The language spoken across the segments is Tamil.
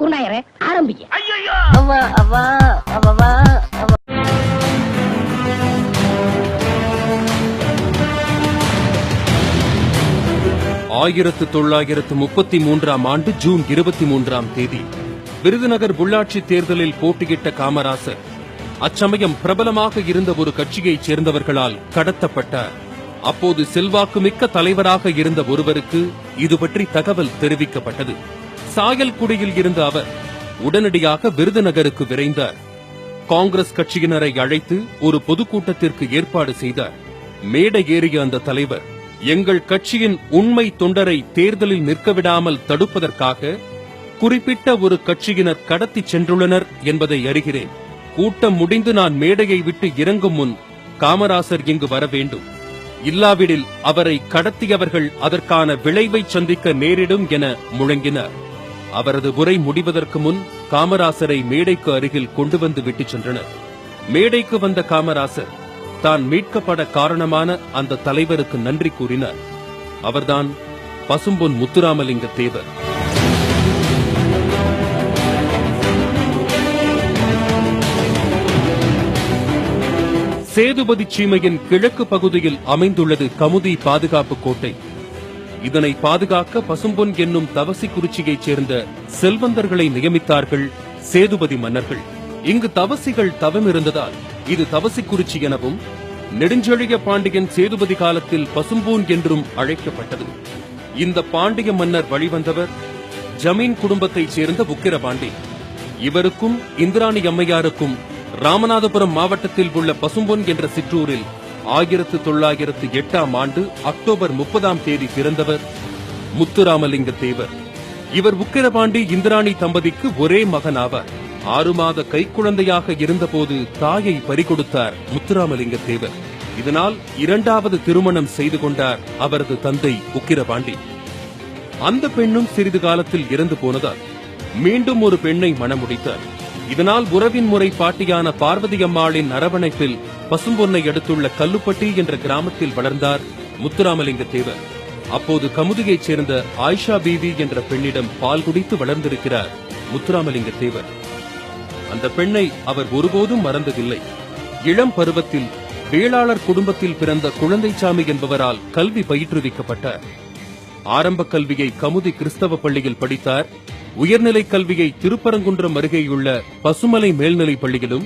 குருநாயரே ஆரம்பிக்க. 1933 ஆண்டு ஜூன் 23ஆம் தேதி விருதுநகர் உள்ளாட்சி தேர்தலில் போட்டியிட்ட காமராசர் அச்சமயம் பிரபலமாக இருந்த ஒரு கட்சியைச் சேர்ந்தவர்களால் கடத்தப்பட்டார். அப்போது செல்வாக்குமிக்க தலைவராக இருந்த ஒருவருக்கு இது பற்றி தகவல் தெரிவிக்கப்பட்டது. சாயல்குடியில் இருந்த அவர் உடனடியாக விருதுநகருக்கு விரைந்தார். காங்கிரஸ் கட்சியினரை அழைத்து ஒரு பொதுக்கூட்டத்திற்கு ஏற்பாடு செய்தார். மேடை ஏறிய அந்த தலைவர், எங்கள் கட்சியின் உண்மை தொண்டரை தேர்தலில் நிற்க விடாமல் தடுப்பதற்காக குறிப்பிட்ட ஒரு கட்சியினர் கடத்தி சென்றுள்ளனர் என்பதை அறிகிறேன். கூட்டம் முடிந்து நான் மேடையை விட்டு இறங்கும் முன் காமராசர் இங்கு வர வேண்டும். இல்லாவிடில் அவரை கடத்தியவர்கள் அதற்கான விளைவை சந்திக்க நேரிடும் என முழங்கினார். அவரது உரை முடிவதற்கு முன் காமராசரை மேடைக்கு அருகில் கொண்டு வந்து விட்டுச் சென்றனர். மேடைக்கு வந்த காமராசர் தான் மீட்கப்பட காரணமான அந்த தலைவருக்கு நன்றி கூறினார். அவர்தான் பசும்பொன் முத்துராமலிங்க தேவர். சேதுபதி சீமையின் கிழக்கு பகுதியில் அமைந்துள்ளது கமுதி பாதுகாப்பு கோட்டை. இதனை பாதுகாக்க பசும்பொன் என்னும் தவசி குறிச்சியைச் சேர்ந்த செல்வந்தர்களை நியமித்தார்கள் சேதுபதி மன்னர்கள். இங்கு தவசிகள் தவம் இருந்ததால் இது தவசி குறிச்சி எனவும், நெடுஞ்செழிய பாண்டியன் சேதுபதி காலத்தில் பசும்பூன் என்றும் அழைக்கப்பட்டது. இந்த பாண்டிய மன்னர் வழிவந்தவர் ஜமீன் குடும்பத்தைச் சேர்ந்த உக்கிரபாண்டி. இவருக்கும் இந்திராணி அம்மையாருக்கும் ராமநாதபுரம் மாவட்டத்தில் உள்ள பசும்பொன் என்ற சிற்றூரில் 1908ஆம் ஆண்டு அக்டோபர் 30ஆம் தேதி பிறந்தவர் முத்துராமலிங்க தேவர். இவர் உக்கிரபாண்டி இந்திராணி தம்பதிக்கு ஒரே மகன் ஆவார். 6 மாத கைக்குழந்தையாக இருந்தபோது தாயை பறிகொடுத்தார் முத்துராமலிங்க தேவர். இதனால் 2வது திருமணம் செய்து கொண்டார் அவரது தந்தை உக்கிரபாண்டி. அந்த பெண்ணும் சிறிது காலத்தில் இறந்து போனதால் மீண்டும் ஒரு பெண்ணை மணமுடித்தார். இதனால் உறவின் முறை பாட்டியான பார்வதி அம்மாளின் அரவணைப்பில் பசும்பொன்னை அடுத்துள்ள கல்லுப்பட்டி என்ற கிராமத்தில் வளர்ந்தார் முத்துராமலிங்க தேவர். அப்போது கமுதியைச் சேர்ந்த ஆயிஷா பீவி என்ற பெண்ணிடம் பால் குடித்து வளர்ந்திருக்கிறார் முத்துராமலிங்க தேவர். அந்த பெண்ணை அவர் ஒருபோதும் மறந்ததில்லை. இளம் பருவத்தில் வேளாளர் குடும்பத்தில் பிறந்த குழந்தைசாமி என்பவரால் கல்வி பயிற்றுவிக்கப்பட்டார். ஆரம்ப கல்வியை கமுதி கிறிஸ்தவ பள்ளியில் படித்தார். உயர்நிலை கல்வியை திருப்பரங்குன்றம் அருகேயுள்ள பசுமலை மேல்நிலைப் பள்ளியிலும்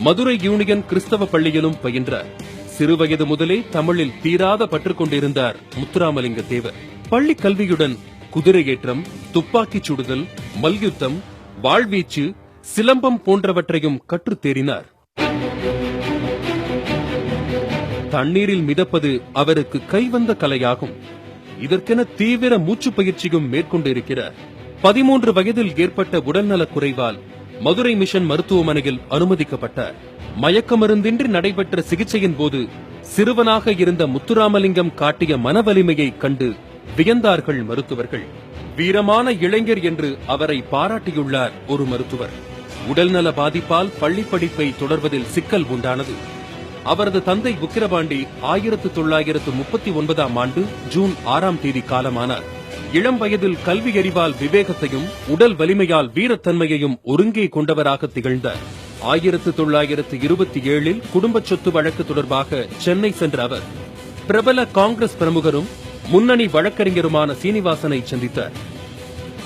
மதுரை யூனியன் கிறிஸ்தவ பள்ளியிலும் பயின்றார். சிறுவயது முதலே தமிழில் தீராத பற்று கொண்டிருந்தார் முத்துராமலிங்க தேவர். பள்ளி கல்வியுடன் குதிரையேற்றம், துப்பாக்கிச் சுடுதல், மல்யுத்தம், வாழ்வீச்சு, சிலம்பம் போன்றவற்றையும் கற்றுத் தேறினார். தண்ணீரில் மிதப்பது அவருக்கு கைவந்த கலையாகும். இதற்கென தீவிர மூச்சு பயிற்சியும் மேற்கொண்டிருக்கிறார். 13 வயதில் ஏற்பட்ட உடல்நலக் குறைவால் மதுரை மிஷன் மருத்துவமனையில் அனுமதிக்கப்பட்டார். மயக்க மருந்தின்றி நடைபெற்ற சிகிச்சையின் போது சிறுவனாக இருந்த முத்துராமலிங்கம் காட்டிய மனவலிமையை கண்டு வியந்தார்கள் மருத்துவர்கள். வீரமான இளைஞர் என்று அவரை பாராட்டியுள்ளார் ஒரு மருத்துவர். உடல்நல பாதிப்பால் பள்ளி படிப்பை தொடர்வதில் சிக்கல் உண்டானது. அவரது தந்தை உக்கிரபாண்டி 1939ஆம் ஆண்டு ஜூன் 6ஆம் தேதி காலமானார். இளம் வயதில் கல்வி அறிவால் விவேகத்தையும் உடல் வலிமையால் வீரத்தன்மையையும் ஒருங்கே கொண்டவராக திகழ்ந்தார். 1927இல் குடும்ப சொத்து வழக்கு தொடர்பாக சென்னை சென்ற அவர் பிரபல காங்கிரஸ் பிரமுகரும் முன்னணி வழக்கறிஞருமான சீனிவாசனை சந்தித்தார்.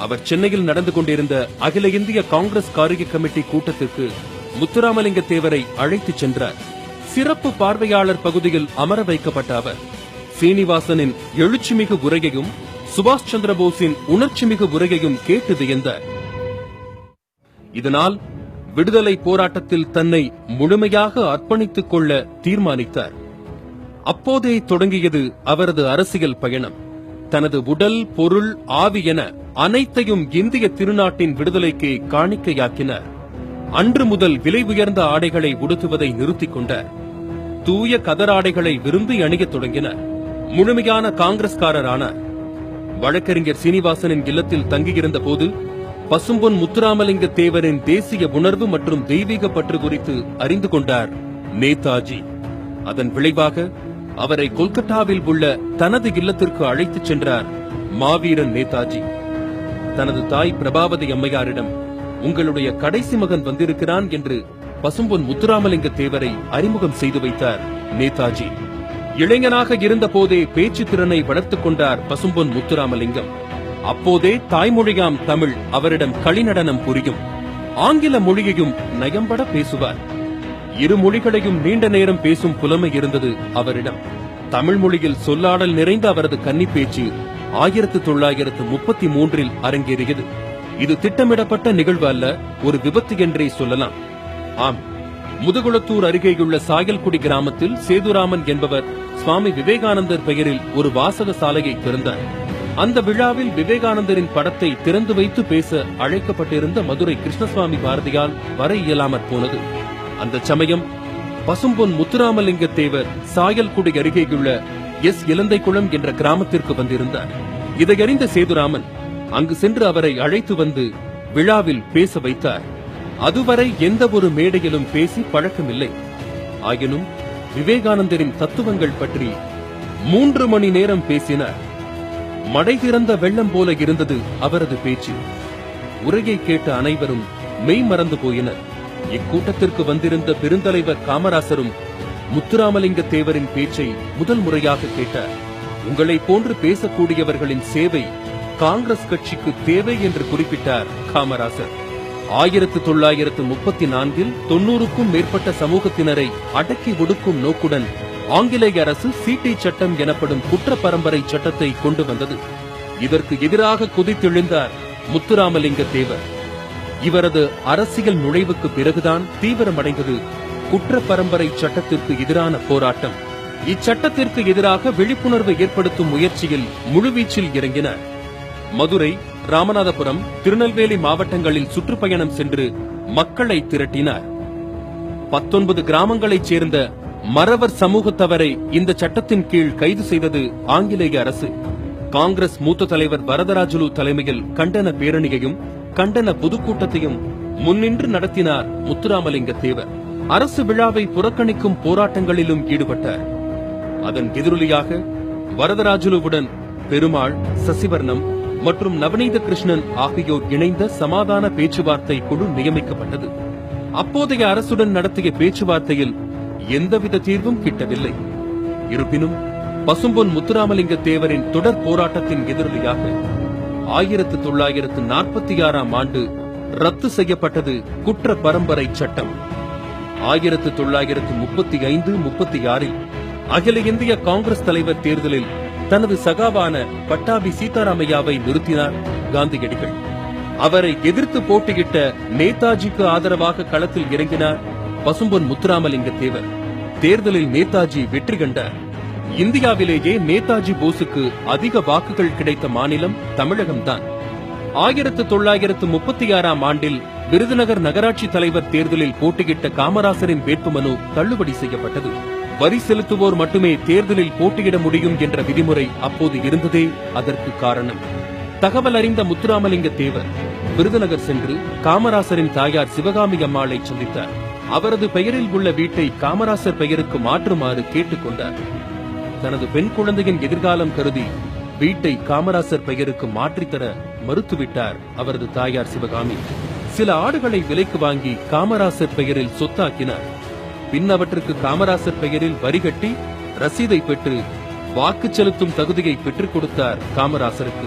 அவர் சென்னையில் நடந்து கொண்டிருந்த அகில இந்திய காங்கிரஸ் காரிய கமிட்டி கூட்டத்திற்கு முத்துராமலிங்க தேவரை அழைத்துச் சென்றார். சிறப்பு பார்வையாளர் பகுதியில் அமர வைக்கப்பட்ட அவர் சீனிவாசனின் எழுச்சிமிகு உரையையும் சுபாஷ் சந்திரபோஸின் உணர்ச்சிமிகு உரையையும் கேட்டு வியந்தார். இதனால் விடுதலை போராட்டத்தில் தன்னை முழுமையாக அர்ப்பணித்துக் கொள்ள தீர்மானித்தார். அப்போதே தொடங்கியது அவரது அரசியல் பயணம். தனது உடல், பொருள், ஆவி என அனைத்தையும் இந்திய திருநாட்டின் விடுதலைக்கு காணிக்கையாக்கினார். அன்று முதல் விலை உயர்ந்த ஆடைகளை உடுத்துவதை நிறுத்திக் கொண்டார். தூய கதராடைகளை விரும்பி அணியத் தொடங்கினார். முழுமையான காங்கிரஸ்காரரானார். வழக்கறிஞர் சீனிவாசனின் இல்லத்தில் தங்கியிருந்த போது பசும்பொன் முத்துராமலிங்க தேவரின் தேசிய உணர்வு மற்றும் தெய்வீக பற்று குறித்து அறிந்து கொண்டார் நேதாஜி. அதன் விளைவாக அவரை கொல்கத்தாவில் உள்ள தனது இல்லத்திற்கு அழைத்துச் சென்றார் மாவீரன் நேதாஜி. தனது தாய் பிரபாவதி அம்மையாரிடம் உங்களுடைய கடைசி மகன் வந்திருக்கிறான் என்று பசும்பொன் முத்துராமலிங்க தேவரை அறிமுகம் செய்து வைத்தார் நேதாஜி. இளைஞனாக இருந்த போதே பேச்சு திறனை வளர்த்துக் கொண்டார் பசும்பொன் முத்துராமலிங்கம். அப்போதே தாய்மொழியாம் தமிழ் அவரிடம் களிநடனம் புரியும். ஆங்கில மொழியையும் நயம்பட பேசுவார். இரு மொழிகளையும் நீண்ட நேரம் பேசும் புலமை இருந்தது அவரிடம். தமிழ் மொழியில் சொல்லாடல் நிறைந்த அவரது கன்னிப்பேச்சு 1933 அரங்கேறியது. இது திட்டமிடப்பட்ட நிகழ்வு அல்ல, ஒரு விபத்து என்றே சொல்லலாம். ஆம், முதுகுளத்தூர் அருகேயுள்ள சாயல்குடி கிராமத்தில் சேதுராமன் என்பவர் சுவாமி விவேகானந்தர் பெயரில் ஒரு வாசக சாலையை திறந்தார். அந்த விழாவில் விவேகானந்தரின் படத்தை திறந்து வைத்து பேச அழைக்கப்பட்டிருந்த மதுரை கிருஷ்ணசுவாமி பாரதியால் வர இயலாமற் போனது. அந்த சமயம் பசும்பொன் முத்துராமலிங்க தேவர் சாயல்குடி அருகேயுள்ள இலந்தைக்குளம் என்ற கிராமத்திற்கு வந்திருந்தார். இதையறிந்த சேதுராமன் அங்கு சென்று அவரை அழைத்து வந்து விழாவில் பேச வைத்தார். அதுவரை எந்த ஒரு மேடையிலும் பேசி பழக்கமில்லை. ஆயினும் விவேகானந்தரின் தத்துவங்கள் பற்றி 3 மணி நேரம் பேசினார். மடை திறந்த வெள்ளம் போல இருந்தது அவரது பேச்சு. உரையை கேட்ட அனைவரும் மெய் மறந்து போயினர். இக்கூட்டத்திற்கு வந்திருந்த பெருந்தலைவர் காமராசரும் முத்துராமலிங்க தேவரின் பேச்சை முதல் முறையாக கேட்டார். உங்களை போன்று பேசக்கூடியவர்களின் சேவை காங்கிரஸ் கட்சிக்கு தேவை என்று குறிப்பிட்டார் காமராசர். 1934 90க்கும் மேற்பட்ட சமூகத்தினரை அடக்கி ஒடுக்கும் நோக்குடன் ஆங்கிலேய அரசு சீட்டை சட்டம் எனப்படும் குற்ற பரம்பரை சட்டத்தை கொண்டு வந்தது. இதற்கு எதிராக குதித்தெழுந்தார் முத்துராமலிங்க தேவர். இவரது அரசியல் நுழைவுக்கு பிறகுதான் தீவிரமடைந்தது குற்ற பரம்பரை சட்டத்திற்கு எதிரான போராட்டம். இச்சட்டத்திற்கு எதிராக விழிப்புணர்வு ஏற்படுத்தும் முயற்சியில் முழுவீச்சில் இறங்கினார். மதுரை, ராமநாதபுரம், திருநெல்வேலி மாவட்டங்களில் சுற்றுப்பயணம் சென்று மக்களை திரட்டினார். 19 கிராமங்களைச் சேர்ந்த மறவர் சமூகத்தவரை இந்த சட்டத்தின் கீழ் கைது செய்தது ஆங்கிலேய அரசு. காங்கிரஸ் மூத்த தலைவர் வரதராஜுலு தலைமையில் கண்டன பேரணியையும் கண்டன பொதுக்கூட்டத்தையும் முன்னின்று நடத்தினார் முத்துராமலிங்க தேவர். அரசு விழாவை புறக்கணிக்கும் போராட்டங்களிலும் ஈடுபட்டார். அதன் எதிரொலியாக வரதராஜுலுவுடன் பெருமாள், சசிவர்ணம் மற்றும் நவநீத கிருஷ்ணன் ஆகியோர் இணைந்த சமாதான பேச்சுவார்த்தை குழு நியமிக்கப்பட்டது. அப்போதைய அரசுடன் நடத்திய பேச்சுவார்த்தையில் எந்தவித தீர்வும் கிட்டவில்லை. இருப்பினும் பசும்பொன் முத்துராமலிங்க தேவரின் தொடர் போராட்டத்தின் எதிரொலியாக 1946ஆம் ஆண்டு ரத்து செய்யப்பட்டது குற்ற பரம்பரை சட்டம். 1935-36 அகில இந்திய காங்கிரஸ் தலைவர் தேர்தலில் தனது சகாவான பட்டாபி சீதாராமையாவை நிறுத்தினார் காந்தியடிகள். அவரை எதிர்த்து போட்டியிட்ட நேதாஜிக்கு ஆதரவாக களத்தில் இறங்கினார் பசும்பொன் முத்துராமலிங்க தேவர். தேர்தலில் நேதாஜி வெற்றி கண்டார். இந்தியாவிலேயே நேதாஜி போஸுக்கு அதிக வாக்குகள் கிடைத்த மாநிலம் தமிழகம்தான். 1936ஆம் ஆண்டில் விருதுநகர் நகராட்சி தலைவர் தேர்தலில் போட்டியிட்ட காமராசரின் வேட்புமனு தள்ளுபடி செய்யப்பட்டது. வரி செலுத்துவோர் மட்டுமே தேர்தலில் போட்டியிட முடியும் என்ற விதிமுறை அப்போது இருந்ததே அதற்கு காரணம். தகவல் அறிந்த முத்துராமலிங்க தேவர் விருதுநகர் சென்று காமராசரின் தாயார் சிவகாமி அம்மாளை சந்தித்தார். அவரது பெயரில் உள்ள வீட்டை காமராசர் பெயருக்கு மாற்றுமாறு கேட்டுக்கொண்டார். தனது பெண் குழந்தையின் எதிர்காலம் கருதி வீட்டை காமராசர் பெயருக்கு மாற்றித்தர மறுத்துவிட்டார் அவரது தாயார் சிவகாமி. சில ஆடுகளை விலைக்கு வாங்கி காமராசர் பெயரில் சொத்தாக்கினார். பின் அவற்றுக்கு காமராசர் பெயரில் வரி கட்டி ரசீதை பெற்று வாக்கு செலுத்தும் தகுதியை பெற்றுக் கொடுத்தார் காமராசருக்கு.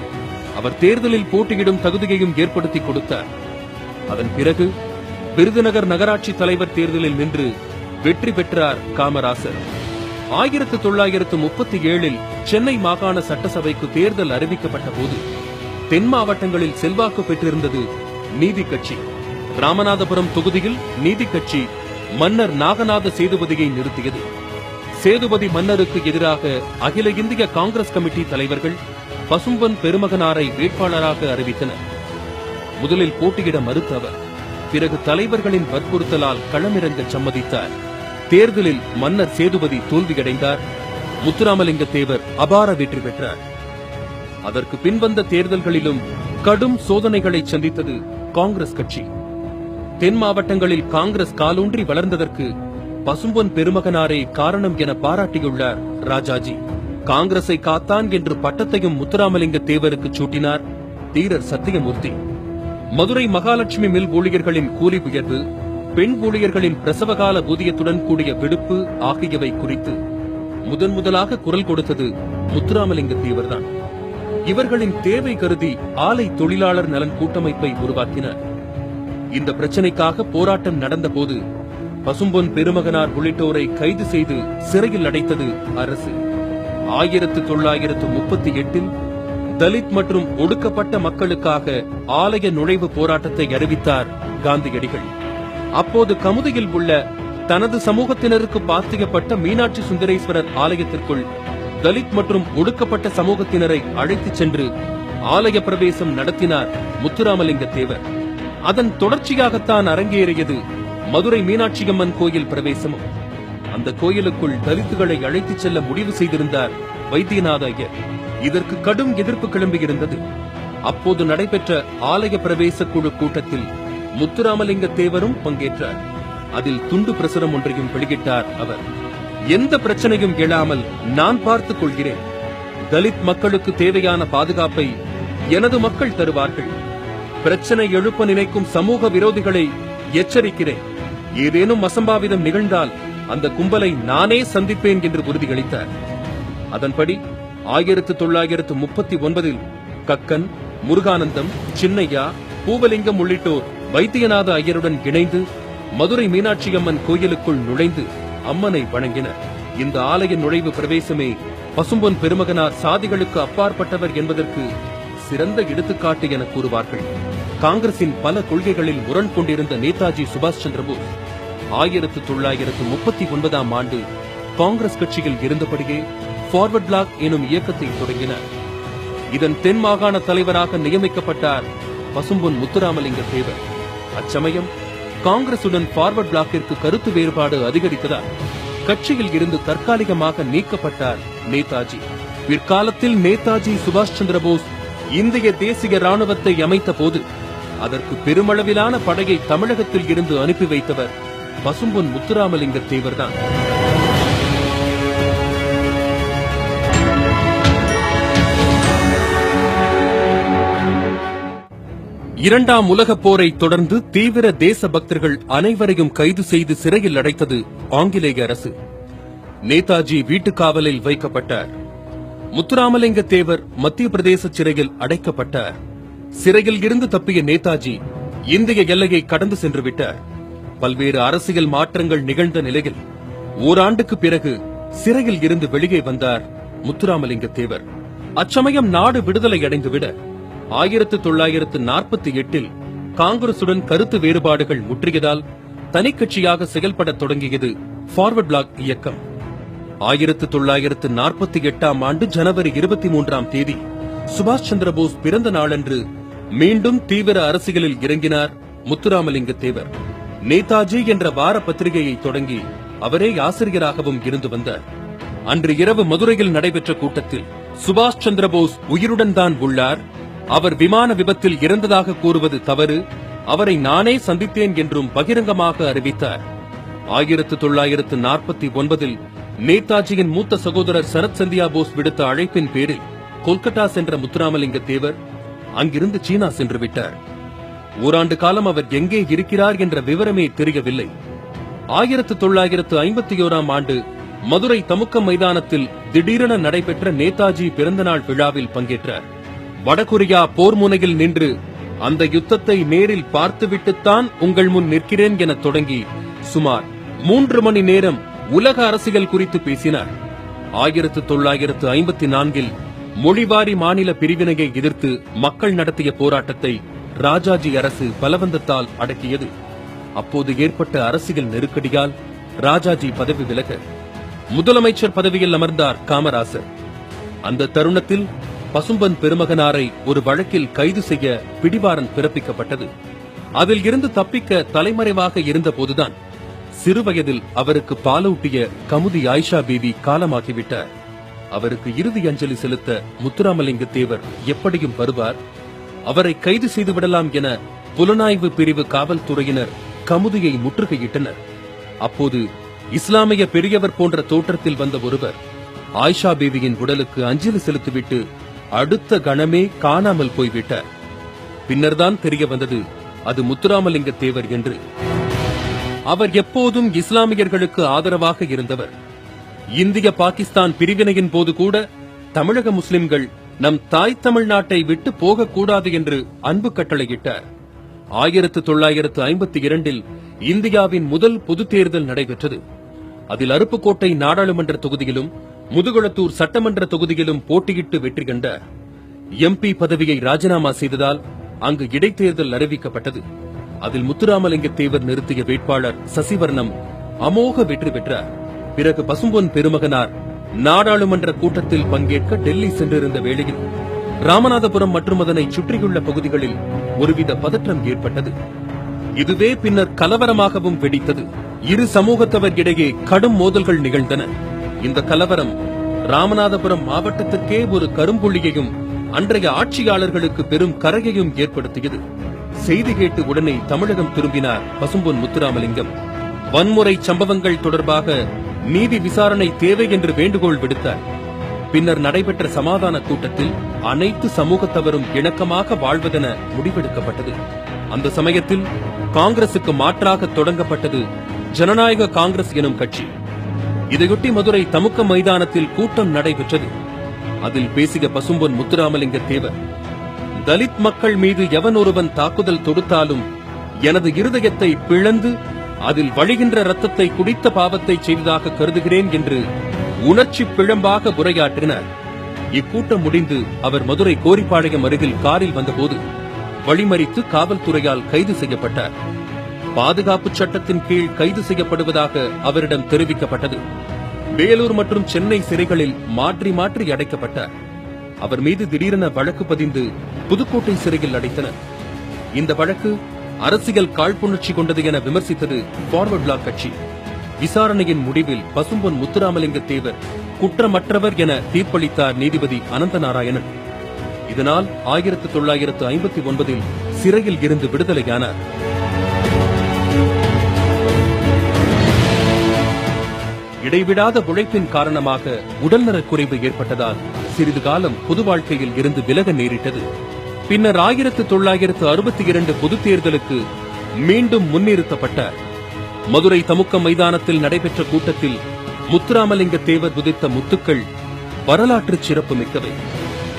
அவர் தேர்தலில் போட்டியிடும் தகுதியையும் ஏற்படுத்தி கொடுத்தார். அதன் பிறகு விருதுநகர் நகராட்சி தலைவர் தேர்தலில் நின்று வெற்றி பெற்றார் காமராசர். 1937 சென்னை மாகாண சட்டசபைக்கு தேர்தல் அறிவிக்கப்பட்ட போது தென் மாவட்டங்களில் செல்வாக்கு பெற்றிருந்தது நீதி கட்சி. ராமநாதபுரம் தொகுதியில் நீதி கட்சி மன்னர் நாகநாத சேதுபதியை நிறுத்தியது. சேதுபதி மன்னருக்கு எதிராக அகில இந்திய காங்கிரஸ் கமிட்டி தலைவர்கள் பசும்பொன் பெருமகனாரை வேட்பாளராக அறிவித்தனர். முதலில் போட்டியிட மறுத்த அவர் பிறகு தலைவர்களின் வற்புறுத்தலால் களமிறங்க சம்மதித்தார். தேர்தலில் மன்னர் சேதுபதி தோல்வியடைந்தார். முத்துராமலிங்க தேவர் அபார வெற்றி பெற்றார். அதற்கு பின்வந்த தேர்தல்களிலும் கடும் சோதனைகளை சந்தித்தது காங்கிரஸ் கட்சி. தென் மாவட்டங்களில் காங்கிரஸ் காலூன்றி வளர்ந்ததற்கு பசும்பொன் பெருமகனாரே காரணம் என பாராட்டியுள்ளார் ராஜாஜி. காங்கிரஸை காத்தான் என்று பட்டத்தையும் முத்துராமலிங்க தேவருக்கு சூட்டினார் தீரர் சத்தியமூர்த்தி. மதுரை மகாலட்சுமி மில் ஊழியர்களின் கூலி உயர்வு, பெண் ஊழியர்களின் பிரசவகால ஊதியத்துடன் கூடிய விடுப்பு ஆகியவை குறித்து முதலாக குரல் கொடுத்தது முத்துராமலிங்க தேவர்தான். இவர்களின் தேவை கருதி ஆலை தொழிலாளர் நலன் கூட்டமைப்பை உருவாக்கினர். இந்த பிரச்சனைக்காக போராட்டம் நடந்தபோது பசும்பொன் பெருமகனார் உள்ளிட்டோரை கைது செய்து சிறையில் அடைத்தது அரசு. 1938 தலித் மற்றும் ஒடுக்கப்பட்ட மக்களுக்காக ஆலய நுழைவு போராட்டத்தை அறிவித்தார் காந்தியடிகள். அப்போது கமுதியில் உள்ள தனது சமூகத்தினருக்கு பாத்தியப்பட்ட மீனாட்சி சுந்தரேஸ்வரர் ஆலயத்திற்குள் தலித் மற்றும் ஒடுக்கப்பட்ட சமூகத்தினரை அழைத்துச் சென்று ஆலய பிரவேசம் நடத்தினார் முத்துராமலிங்க தேவர். அதன் தொடர்ச்சியாகத்தான் அரங்கேறியது மதுரை மீனாட்சியம்மன் கோயில் பிரவேசமும். அந்த கோயிலுக்குள் தலித்துகளை அழைத்துச் செல்ல முடிவு செய்திருந்தார் வைத்தியநாத ஐயர். இதற்கு கடும் எதிர்ப்பு கிளம்பியிருந்தது. அப்போது நடைபெற்ற ஆலய பிரவேச குழு கூட்டத்தில் முத்துராமலிங்க தேவரும் பங்கேற்றார். அதில் துண்டு பிரசுரம் ஒன்றையும் வெளியிட்டார் அவர். எந்த பிரச்சனையும் எழாமல் நான் பார்த்துக் கொள்கிறேன். தலித் மக்களுக்கு தேவையான பாதுகாப்பை எனது மக்கள் தருவார்கள். பிரச்சனை எழுப்ப நினைக்கும் சமூக விரோதிகளை எச்சரிக்கிறேன். ஏதேனும் அசம்பாவிதம் நிகழ்ந்தால் அந்த கும்பலை நானே சந்திப்பேன் என்று உறுதியளித்தார். அதன்படி 1939 கக்கன், முருகானந்தம், சின்னையா, பூவலிங்கம் உள்ளிட்டோர் வைத்தியநாத ஐயருடன் இணைந்து மதுரை மீனாட்சியம்மன் கோயிலுக்குள் நுழைந்து அம்மனை வணங்கினர். இந்த ஆலய நுழைவு பிரவேசமே பசும்பொன் பெருமகனார் சாதிகளுக்கு அப்பாற்பட்டவர் என்பதற்கு சிறந்த எடுத்துக்காட்டு என கூறுவார்கள். காங்கிரசின் பல கொள்கைகளில் முரண் கொண்டிருந்த நேதாஜி சுபாஷ் சந்திரபோஸ் 1939 காங்கிரஸ் கட்சியில் இருந்தபடியே ஃபார்வர்ட் பிளாக் எனும் இயக்கத்தை தொடங்கினார். இதன் தென் மாகாண தலைவராக நியமிக்கப்பட்டார் பசும்பொன் முத்துராமலிங்க தேவர். அச்சமயம் காங்கிரசுடன் ஃபார்வர்ட் பிளாக்கிற்கு கருத்து வேறுபாடு அதிகரித்ததால் கட்சியில் இருந்து தற்காலிகமாக நீக்கப்பட்டார் நேதாஜி. பிற்காலத்தில் நேதாஜி சுபாஷ் சந்திரபோஸ் இந்திய தேசிய ராணுவத்தை அமைத்த போது அதற்கு பெருமளவிலான படையை தமிழகத்தில் இருந்து அனுப்பி வைத்தவர் பசும்பொன் முத்துராமலிங்க தேவர்தான். இரண்டாம் உலகப் போரை தொடர்ந்து தீவிர தேச பக்தர்கள் அனைவரையும் கைது செய்து சிறையில் அடைத்தது ஆங்கிலேய அரசு. நேதாஜி வீட்டுக்காவலில் வைக்கப்பட்டார். முத்துராமலிங்க தேவர் மத்திய பிரதேச சிறையில் அடைக்கப்பட்டார். சிறையில் இருந்து தப்பிய நேதாஜி இந்திய எல்லையை கடந்து சென்று விட்டார். பல்வேறு அரசியல் மாற்றங்கள் நிகழ்ந்த நிலையில் ஓராண்டுக்கு பிறகு சிறையில் இருந்து வெளியே வந்தார் முத்துராமலிங்க தேவர். அச்சமயம் நாடு விடுதலை அடைந்துவிட 1948 காங்கிரசுடன் கருத்து வேறுபாடுகள் முற்றியதால் தனிக்கட்சியாக செயல்பட தொடங்கியது ஃபார்வர்ட் பிளாக் இயக்கம். 1948 ஜனவரி 23 சுபாஷ் சந்திரபோஸ் பிறந்த நாளன்று மீண்டும் தீவிர அரசியலில் இறங்கினார் முத்துராமலிங்க தேவர். நேதாஜி என்ற வார பத்திரிகையை தொடங்கி அவரே ஆசிரியராகவும் இருந்து வந்தார். அன்று இரவு மதுரையில் நடைபெற்ற கூட்டத்தில் சுபாஷ் சந்திரபோஸ் உயிருடன் தான் உள்ளார், அவர் விமான விபத்தில் இறந்ததாக கூறுவது தவறு, அவரை நானே சந்தித்தேன் என்றும் பகிரங்கமாக அறிவித்தார். 1949 நேதாஜியின் மூத்த சகோதரர் சரத் சந்தியா போஸ் விடுத்த அழைப்பின் பேரில் கொல்கத்தா சென்ற முத்துராமலிங்க தேவர் அங்கிருந்து சீனா சென்று விட்டார். ஓராண்டு காலம் அவர் எங்கே இருக்கிறார் என்ற விவரமே தெரியவில்லை. 1951 மதுரை தமுக்கம் மைதானத்தில் திடீரென நடைபெற்ற நேதாஜி பிறந்தநாள் விழாவில் பங்கேற்றார். வடகொரியா போர் முனையில் நின்று அந்த யுத்தத்தை நேரில் பார்த்துவிட்டுத்தான் உங்கள் முன் நிற்கிறேன் என தொடங்கி சுமார் 3 மணி நேரம் உலக அரசியல் குறித்து பேசினார். 1954 மொழிவாரி மாநில பிரிவினையை எதிர்த்து மக்கள் நடத்திய போராட்டத்தை ராஜாஜி அரசு பலவந்தத்தால் அடக்கியது. அப்போது ஏற்பட்ட அரசியல் நெருக்கடியால் ராஜாஜி பதவி விலக முதலமைச்சர் பதவியில் அமர்ந்தார் காமராசர். அந்த தருணத்தில் பசும்பொன் பெருமகனாரை ஒரு வழக்கில் கைது செய்ய பிடிவாரண்ட் பிறப்பிக்கப்பட்டது. அதில் இருந்து தப்பிக்க தலைமறைவாக இருந்தபோதுதான் சிறுவயதில் அவருக்கு பாலூட்டிய கமுதி ஆயிஷா பீவி காலமாகிவிட்டார். அவருக்கு இறுதி அஞ்சலி செலுத்த முத்துராமலிங்க தேவர் எப்படியும் வருவார், அவரை கைது செய்துவிடலாம் என புலனாய்வு பிரிவு காவல்துறையினர் கமுதியை முற்றுகையிட்டனர். அப்போது இஸ்லாமிய பெரியவர் போன்ற தோற்றத்தில் வந்த ஒருவர் ஆயிஷா பீவியின் உடலுக்கு அஞ்சலி செலுத்திவிட்டு அடுத்த கணமே காணாமல் போய்விட்டார். பின்னர்தான் தெரிய வந்தது அது முத்துராமலிங்க தேவர் என்று. அவர் எப்போதும் இஸ்லாமியர்களுக்கு ஆதரவாக இருந்தவர். இந்திய பாகிஸ்தான் பிரிவினையின் போது கூட தமிழக முஸ்லிம்கள் நம் தாய் தமிழ்நாட்டை விட்டு போகக்கூடாது என்று அன்பு கட்டளையிட்டார். 1952 இந்தியாவின் முதல் பொது தேர்தல் நடைபெற்றது. அதில் அருப்புக்கோட்டை நாடாளுமன்ற தொகுதியிலும் முதுகுளத்தூர் சட்டமன்ற தொகுதியிலும் போட்டியிட்டு வெற்றி கண்டார். MP பதவியை ராஜினாமா செய்ததால் அங்கு இடைத்தேர்தல் அறிவிக்கப்பட்டது. அதில் முத்துராமலிங்க தேவர் நிறுத்திய வேட்பாளர் சசிவர்ணம் அமோக வெற்றி பெற்றார். பிறகு பசும்பொன் பெருமகனார் நாடாளுமன்ற கூட்டத்தில் பங்கேற்க டெல்லி சென்றிருந்த வேளையில் ராமநாதபுரம் மற்றும் அதனை சுற்றியுள்ள பகுதிகளில் ஒருவித பதற்றம் ஏற்பட்டது. இதுவே பின்னர் கலவரமாகவும் வெடித்தது. இரு சமூகத்தவர் இடையே கடும் மோதல்கள் நிகழ்ந்தன. இந்த கலவரம் ராமநாதபுரம் மாவட்டத்திற்கே ஒரு கரும்புள்ளியையும் அன்றைய ஆட்சியாளர்களுக்கு பெரும் கரையையும் ஏற்படுத்தியது. செய்தி கேட்டு உடனே தமிழகம் திரும்பினார் பசும்பொன் முத்துராமலிங்கம். வன்முறை சம்பவங்கள் தொடர்பாக நீதி விசாரணை தேவை என்று வேண்டுகோள் விடுத்தார். பின்னர் நடைபெற்ற சமாதான கூட்டத்தில் அனைத்து சமூகத்தவரும் இணக்கமாக வாழ்வதென முடிவெடுக்கப்பட்டது. அந்த சமயத்தில் காங்கிரசுக்கு மாற்றாக தொடங்கப்பட்டது ஜனநாயக காங்கிரஸ் எனும் கட்சி. இதையொட்டி மதுரை தமுக்க மைதானத்தில் கூட்டம் நடைபெற்றது. அதில் பேசிய பசும்பொன் முத்துராமலிங்க தேவர், தலித் மக்கள் மீது எவன் ஒருவன் தாக்குதல் தொடுத்தாலும் எனது இருதயத்தை பிளந்து அதில் வழிகின்ற ரத்தத்தை குடித்த பாவத்தை செய்ததாக கருதுகிறேன் என்று உணர்ச்சி பிழம்பாக உரையாற்றினார். இக்கூட்டம் முடிந்து அவர் மதுரை கோரிப்பாளையம் அருகில் காரில் வந்தபோது வழிமறித்து காவல்துறையால் கைது செய்யப்பட்டார். பாதுகாப்பு சட்டத்தின் கீழ் கைது செய்யப்படுவதாக அவரிடம் தெரிவிக்கப்பட்டது. வேலூர் மற்றும் சென்னை சிறைகளில் மாற்றி மாற்றி அடைக்கப்பட்டார். அவர் மீது திடீரென வழக்கு பதிந்து புதுக்கோட்டை சிறையில் அடைத்தனர். இந்த வழக்கு அரசியல் காழ்ப்புணர்ச்சி கொண்டது என விமர்சித்தது ஃபார்வர்ட் பிளாக் கட்சி. விசாரணையின் முடிவில் பசும்பொன் முத்துராமலிங்க தேவர் குற்றமற்றவர் என தீர்ப்பளித்தார் நீதிபதி அனந்தநாராயணன். இதனால் 1959 சிறையில் இருந்து விடுதலையானார். இடைவிடாத உழைப்பின் காரணமாக உடல்நலக் குறைவு ஏற்பட்டதால் சிறிது காலம் பொது வாழ்க்கையில் இருந்து விலக நேரிட்டது. பின்னர் 1962 பொதுத் தேர்தலுக்கு மீண்டும் முன்னிறுத்தப்பட்டார். மதுரை தமுக்க மைதானத்தில் நடைபெற்ற கூட்டத்தில் முத்துராமலிங்க தேவர் உதித்த முத்துக்கள் வரலாற்று சிறப்பு மிக்கவை.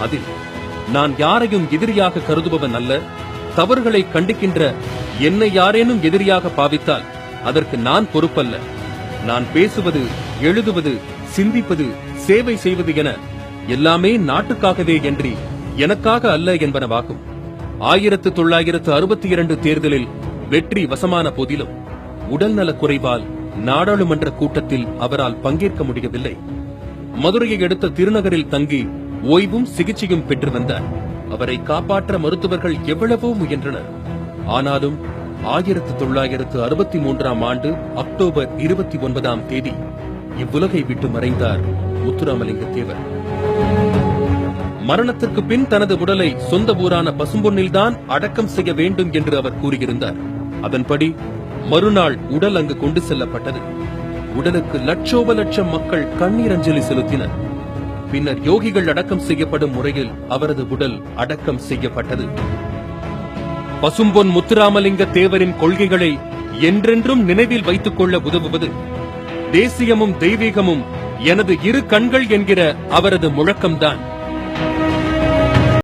அதில், நான் யாரையும் எதிரியாக கருதுபவன் அல்ல, தவறுகளை கண்டிக்கின்ற என்னை யாரேனும் எதிரியாக பாவித்தால் அதற்கு நான் பொறுப்பல்ல. நான் பேசுவது, எழுதுவது, சிந்திப்பது, சேவை செய்வது என எல்லாமே நாட்டுக்காகவே என்று எனக்காக அல்ல என்பனவாகும். 1962 தேர்தலில் வெற்றி வசமான போதிலும் உடல்நலக் குறைவால் நாடாளுமன்ற கூட்டத்தில் அவரால் பங்கேற்க முடியவில்லை. மதுரையை அடுத்த திருநகரில் தங்கி ஓய்வும் சிகிச்சையும் பெற்று வந்தார். அவரை காப்பாற்ற மருத்துவர்கள் எவ்வளவோ முயன்றனர். ஆனாலும் 1963 அக்டோபர் 29 இவ்வுலகை விட்டு மறைந்தார் முத்துராமலிங்க தேவர். மரணத்திற்கு பின் தனது உடலை சொந்த ஊரான பசும்பொன்னில்தான் அடக்கம் செய்ய வேண்டும் என்று அவர் கூறியிருந்தார். அதன்படி மறுநாள் உடல் அங்கு கொண்டு செல்லப்பட்டது. உடலுக்கு லட்சோப லட்சம் மக்கள் கண்ணீர் அஞ்சலி செலுத்தினர். பின்னர் யோகிகள் அடக்கம் செய்யப்படும் முறையில் அவரது உடல் அடக்கம் செய்யப்பட்டது. பசும்பொன் முத்துராமலிங்க தேவரின் கொள்கைகளை என்றென்றும் நினைவில் வைத்துக் கொள்ள உதவுவது தேசியமும் தெய்வீகமும் எனது இரு கண்கள் என்கிற அவரது முழக்கம்தான்.